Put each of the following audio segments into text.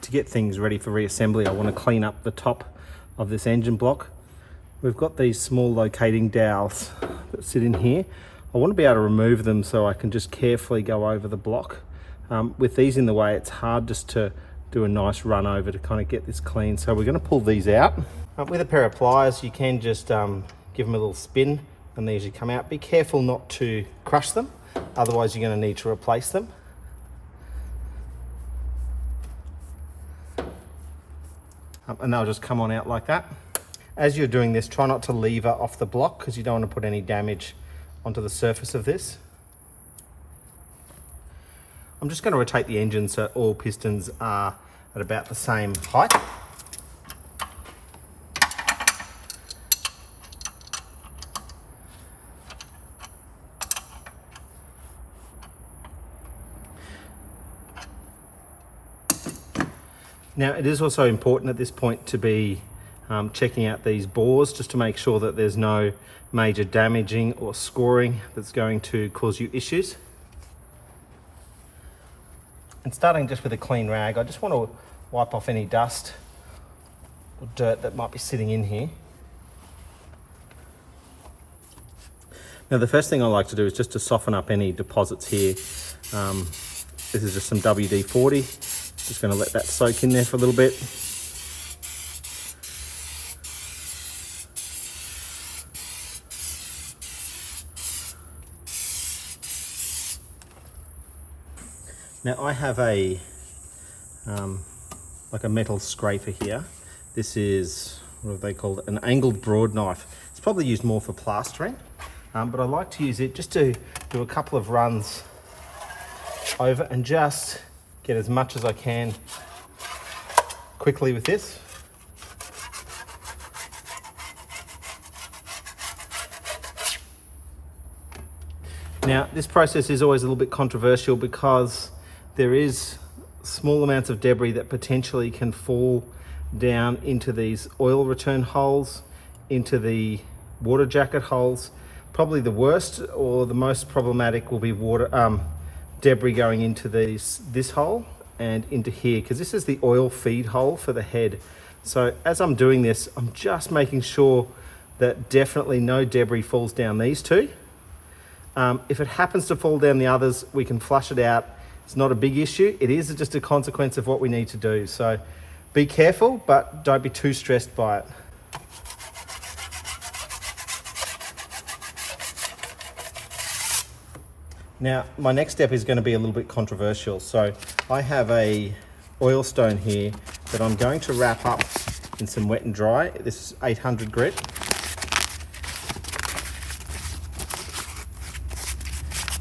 to get things ready for reassembly, I want to clean up the top of this engine block. We've got these small locating dowels that sit in here. I want to be able to remove them so I can just carefully go over the block. With these in the way, it's hard just to do a nice run over to kind of get this clean. So we're going to pull these out. With a pair of pliers, you can just give them a little spin and they usually come out. Be careful not to crush them, otherwise you're going to need to replace them. And they'll just come on out like that. As you're doing this, try not to lever off the block because you don't want to put any damage onto the surface of this. I'm just going to rotate the engine so all pistons are at about the same height. Now, it is also important at this point to be checking out these bores just to make sure that there's no major damaging or scoring that's going to cause you issues. And starting just with a clean rag, I just want to wipe off any dust or dirt that might be sitting in here. Now, the first thing I like to do is just to soften up any deposits here. This is just some WD-40. Just going to let that soak in there for a little bit. Now I have a like a metal scraper here. This is, what do they call it, an angled broad knife. It's probably used more for plastering, but I like to use it just to do a couple of runs over and just get as much as I can quickly with this. Now, this process is always a little bit controversial because there is small amounts of debris that potentially can fall down into these oil return holes, into the water jacket holes. Probably the worst or the most problematic will be debris going into this hole and into here, because this is the oil feed hole for the head. So as I'm doing this, I'm just making sure that definitely no debris falls down these two. If it happens to fall down the others, we can flush it out. It's not a big issue. It is just a consequence of what we need to do. So be careful, but don't be too stressed by it. Now, my next step is going to be a little bit controversial. So I have a oil stone here that I'm going to wrap up in some wet and dry. This is 800 grit.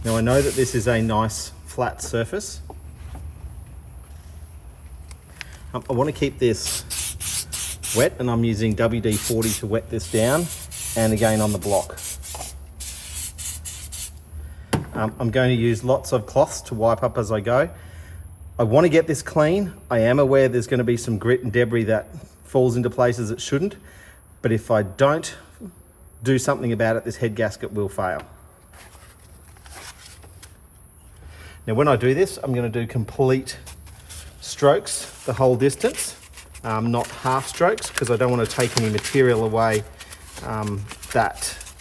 Now I know that this is a nice flat surface. I want to keep this wet and I'm using WD-40 to wet this down and again on the block. I'm going to use lots of cloths to wipe up as I go. I want to get this clean. I am aware there's going to be some grit and debris that falls into places it shouldn't, but if I don't do something about it, this head gasket will fail. Now when I do this, I'm going to do complete strokes the whole distance, not half strokes, because I don't want to take any material away that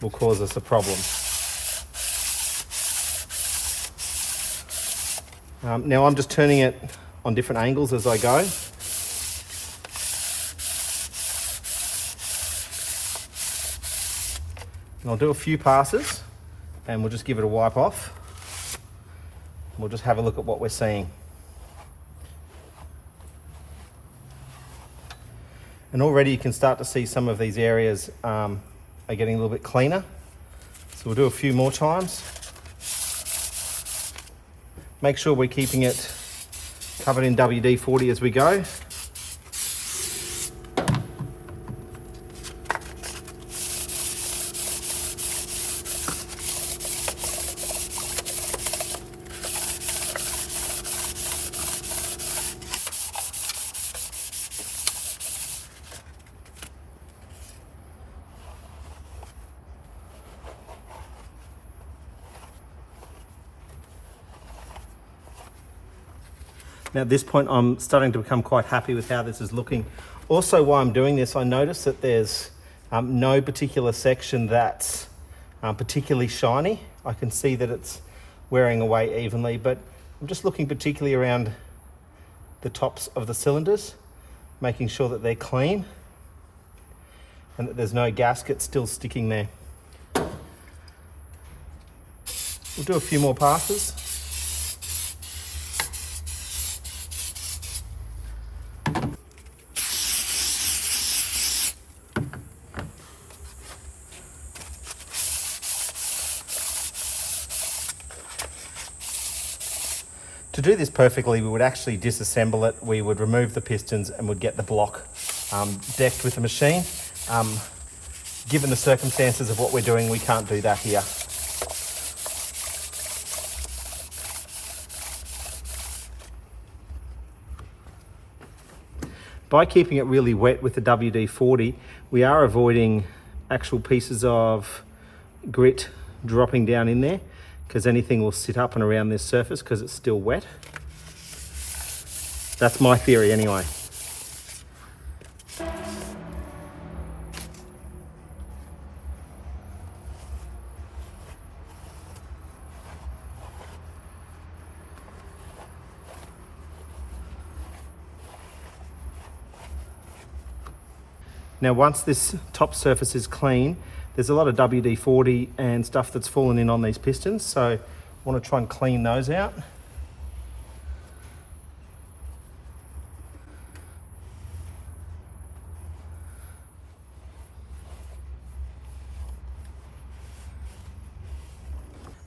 will cause us a problem. Now I'm just turning it on different angles as I go. And I'll do a few passes and we'll just give it a wipe off. We'll just have a look at what we're seeing. And already you can start to see some of these areas are getting a little bit cleaner. So we'll do a few more times. Make sure we're keeping it covered in WD-40 as we go. Now at this point, I'm starting to become quite happy with how this is looking. Also, while I'm doing this, I notice that there's no particular section that's particularly shiny. I can see that it's wearing away evenly, but I'm just looking particularly around the tops of the cylinders, making sure that they're clean and that there's no gasket still sticking there. We'll do a few more passes. To do this perfectly, we would actually disassemble it. We would remove the pistons and would get the block decked with the machine. Given the circumstances of what we're doing, we can't do that here. By keeping it really wet with the WD-40, we are avoiding actual pieces of grit dropping down in there, because anything will sit up and around this surface because it's still wet. That's my theory anyway. Now, once this top surface is clean, there's a lot of WD-40 and stuff that's fallen in on these pistons, so I want to try and clean those out.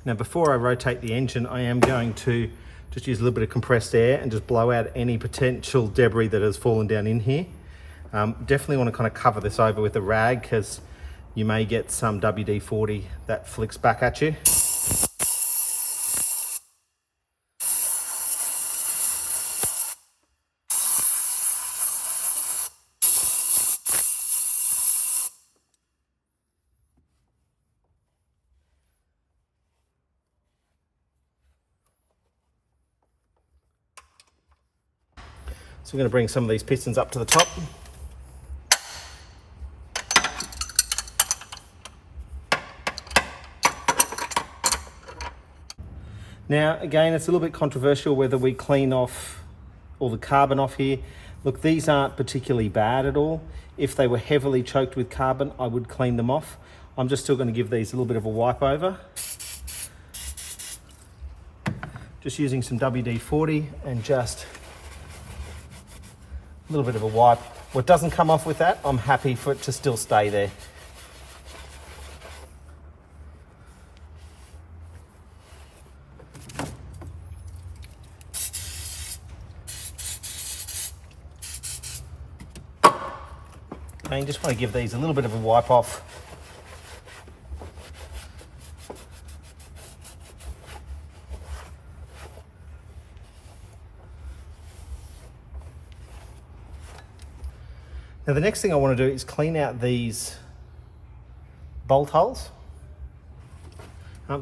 Now, before I rotate the engine, I am going to just use a little bit of compressed air and just blow out any potential debris that has fallen down in here. Definitely want to kind of cover this over with a rag, because you may get some WD-40 that flicks back at you. So I'm going to bring some of these pistons up to the top. Now, again, it's a little bit controversial whether we clean off all the carbon off here. Look, these aren't particularly bad at all. If they were heavily choked with carbon, I would clean them off. I'm just still going to give these a little bit of a wipe over. Just using some WD-40 and just a little bit of a wipe. What doesn't come off with that, I'm happy for it to still stay there. Okay, just want to give these a little bit of a wipe off. Now, the next thing I want to do is clean out these bolt holes.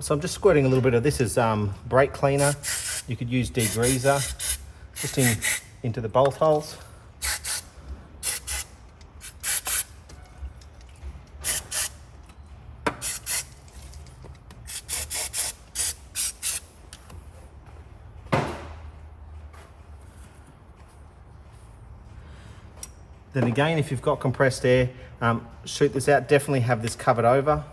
So I'm just squirting a little bit of this is brake cleaner. You could use degreaser just into the bolt holes. Then again, if you've got compressed air, shoot this out. Definitely have this covered over.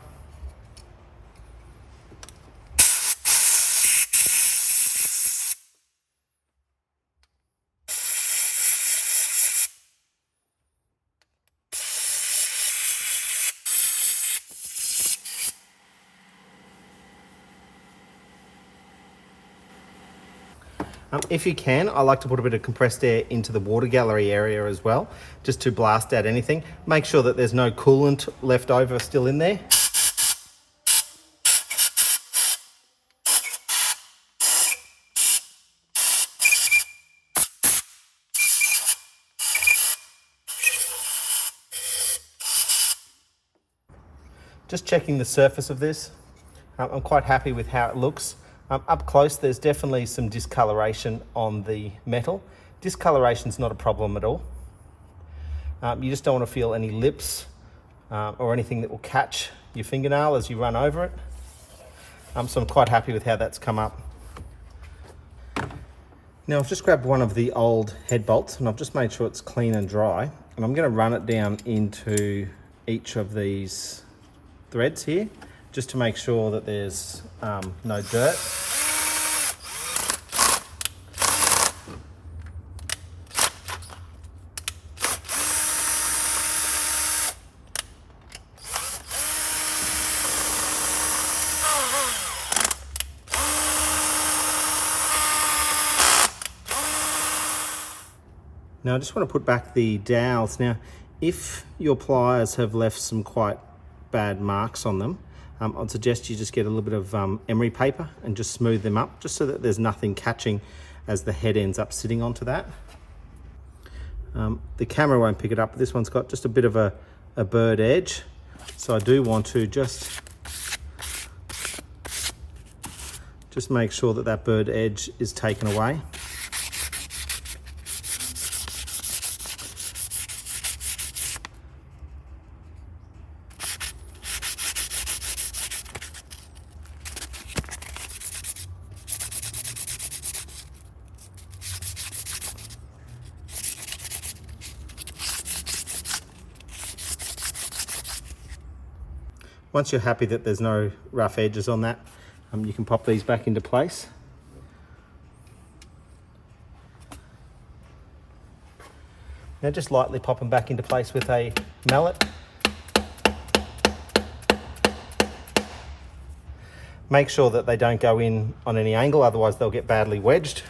If you can, I like to put a bit of compressed air into the water gallery area as well, just to blast out anything. Make sure that there's no coolant left over still in there. Just checking the surface of this. I'm quite happy with how it looks. Up close, there's definitely some discoloration on the metal. Discoloration's not a problem at all. You just don't want to feel any lips or anything that will catch your fingernail as you run over it. So I'm quite happy with how that's come up. Now I've just grabbed one of the old head bolts and I've just made sure it's clean and dry, and I'm going to run it down into each of these threads here just to make sure that there's no dirt. Now I just want to put back the dowels. Now if your pliers have left some quite bad marks on them, I'd suggest you just get a little bit of emery paper and just smooth them up, just so that there's nothing catching as the head ends up sitting onto that. The camera won't pick it up, but this one's got just a bit of a bird edge, so I do want to just make sure that that bird edge is taken away. Once you're happy that there's no rough edges on that, you can pop these back into place. Now just lightly pop them back into place with a mallet. Make sure that they don't go in on any angle, otherwise they'll get badly wedged.